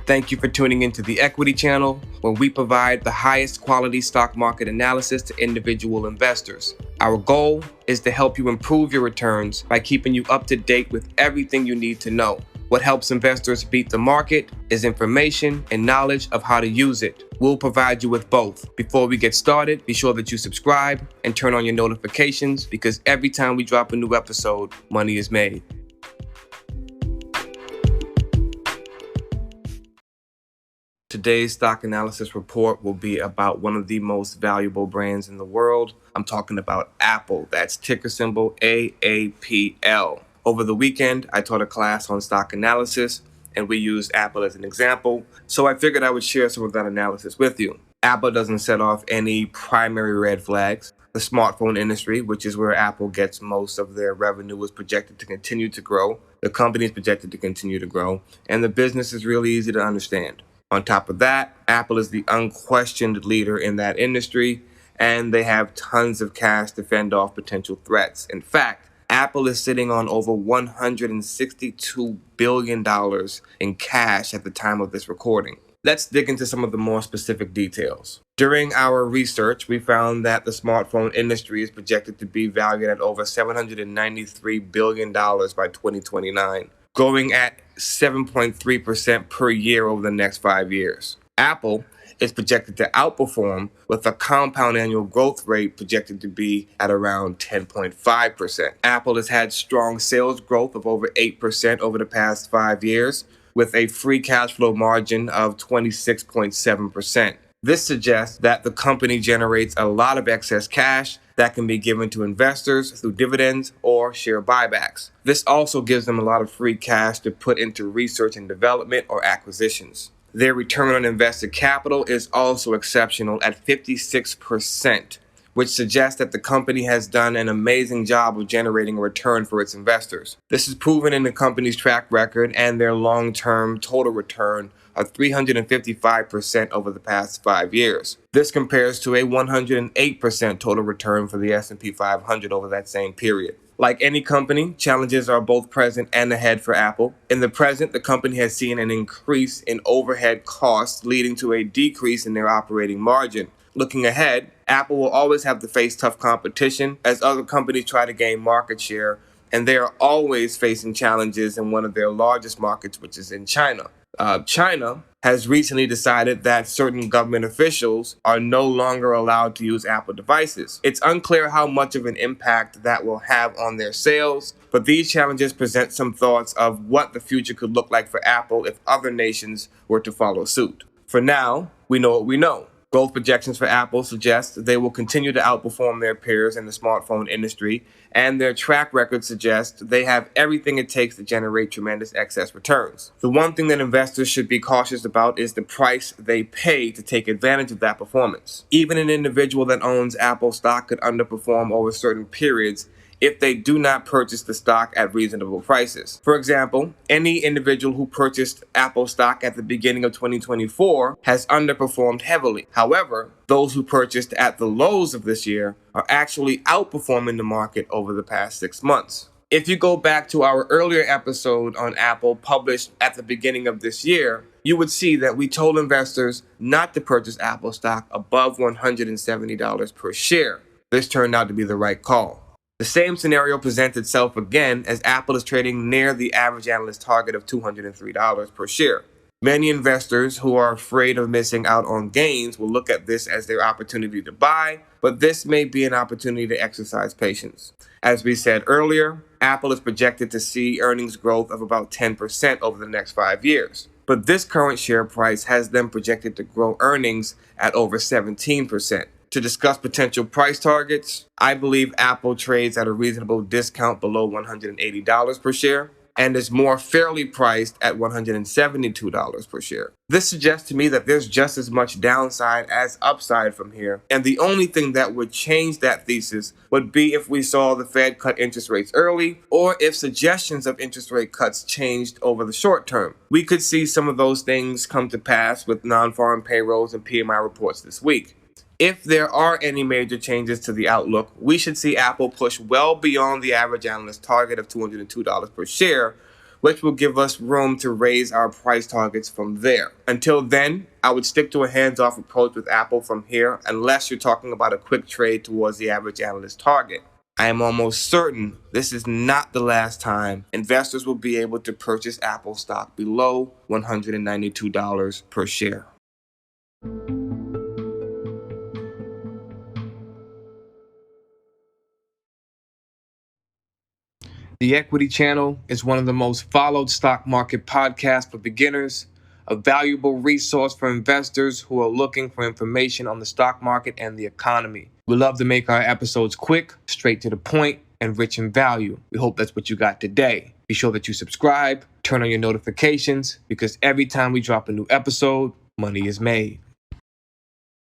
Thank you for tuning into the Equity Channel, where we provide the highest quality stock market analysis to individual investors. Our goal is to help you improve your returns by keeping you up to date with everything you need to know. What helps investors beat the market is information and knowledge of how to use it. We'll provide you with both. Before we get started, be sure that you subscribe and turn on your notifications, because every time we drop a new episode, money is made. Today's stock analysis report will be about one of the most valuable brands in the world. I'm talking about Apple. That's ticker symbol AAPL. Over the weekend, I taught a class on stock analysis, and we used Apple as an example. So I figured I would share some of that analysis with you. Apple doesn't set off any primary red flags. The smartphone industry, which is where Apple gets most of their revenue, is projected to continue to grow. The company is projected to continue to grow, and the business is really easy to understand. On top of that, Apple is the unquestioned leader in that industry, and they have tons of cash to fend off potential threats. In fact, Apple is sitting on over $162 billion in cash at the time of this recording. Let's dig into some of the more specific details. During our research, we found that the smartphone industry is projected to be valued at over $793 billion by 2029. Growing at 7.3% per year over the next 5 years. Apple is projected to outperform, with a compound annual growth rate projected to be at around 10.5%. Apple has had strong sales growth of over 8% over the past 5 years, with a free cash flow margin of 26.7%. This suggests that the company generates a lot of excess cash that can be given to investors through dividends or share buybacks. This also gives them a lot of free cash to put into research and development or acquisitions. Their return on invested capital is also exceptional at 56%, which suggests that the company has done an amazing job of generating a return for its investors. This is proven in the company's track record and their long-term total return of 355% over the past 5 years. This compares to a 108% total return for the S&P 500 over that same period. Like any company, challenges are both present and ahead for Apple. In the present, the company has seen an increase in overhead costs, leading to a decrease in their operating margin. Looking ahead, Apple will always have to face tough competition as other companies try to gain market share, and they are always facing challenges in one of their largest markets, which is in China. China has recently decided that certain government officials are no longer allowed to use Apple devices. It's unclear how much of an impact that will have on their sales, but these challenges present some thoughts of what the future could look like for Apple if other nations were to follow suit. For now, we know what we know. Growth projections for Apple suggest they will continue to outperform their peers in the smartphone industry, and their track record suggests they have everything it takes to generate tremendous excess returns. The one thing that investors should be cautious about is the price they pay to take advantage of that performance. Even an individual that owns Apple stock could underperform over certain periods if they do not purchase the stock at reasonable prices. For example, any individual who purchased Apple stock at the beginning of 2024 has underperformed heavily. However, those who purchased at the lows of this year are actually outperforming the market over the past 6 months. If you go back to our earlier episode on Apple published at the beginning of this year, you would see that we told investors not to purchase Apple stock above $170 per share. This turned out to be the right call. The same scenario presents itself again as Apple is trading near the average analyst target of $203 per share. Many investors who are afraid of missing out on gains will look at this as their opportunity to buy, but this may be an opportunity to exercise patience. As we said earlier, Apple is projected to see earnings growth of about 10% over the next 5 years. But this current share price has them projected to grow earnings at over 17%. To discuss potential price targets, I believe Apple trades at a reasonable discount below $180 per share and is more fairly priced at $172 per share. This suggests to me that there's just as much downside as upside from here, and the only thing that would change that thesis would be if we saw the Fed cut interest rates early, or if suggestions of interest rate cuts changed over the short term. We could see some of those things come to pass with non-farm payrolls and PMI reports this week. If there are any major changes to the outlook, we should see Apple push well beyond the average analyst target of $202 per share, which will give us room to raise our price targets from there. Until then, I would stick to a hands-off approach with Apple from here, unless you're talking about a quick trade towards the average analyst target. I am almost certain this is not the last time investors will be able to purchase Apple stock below $192 per share. The Equity Channel is one of the most followed stock market podcasts for beginners, a valuable resource for investors who are looking for information on the stock market and the economy. We love to make our episodes quick, straight to the point, and rich in value. We hope that's what you got today. Be sure that you subscribe, turn on your notifications, because every time we drop a new episode, money is made.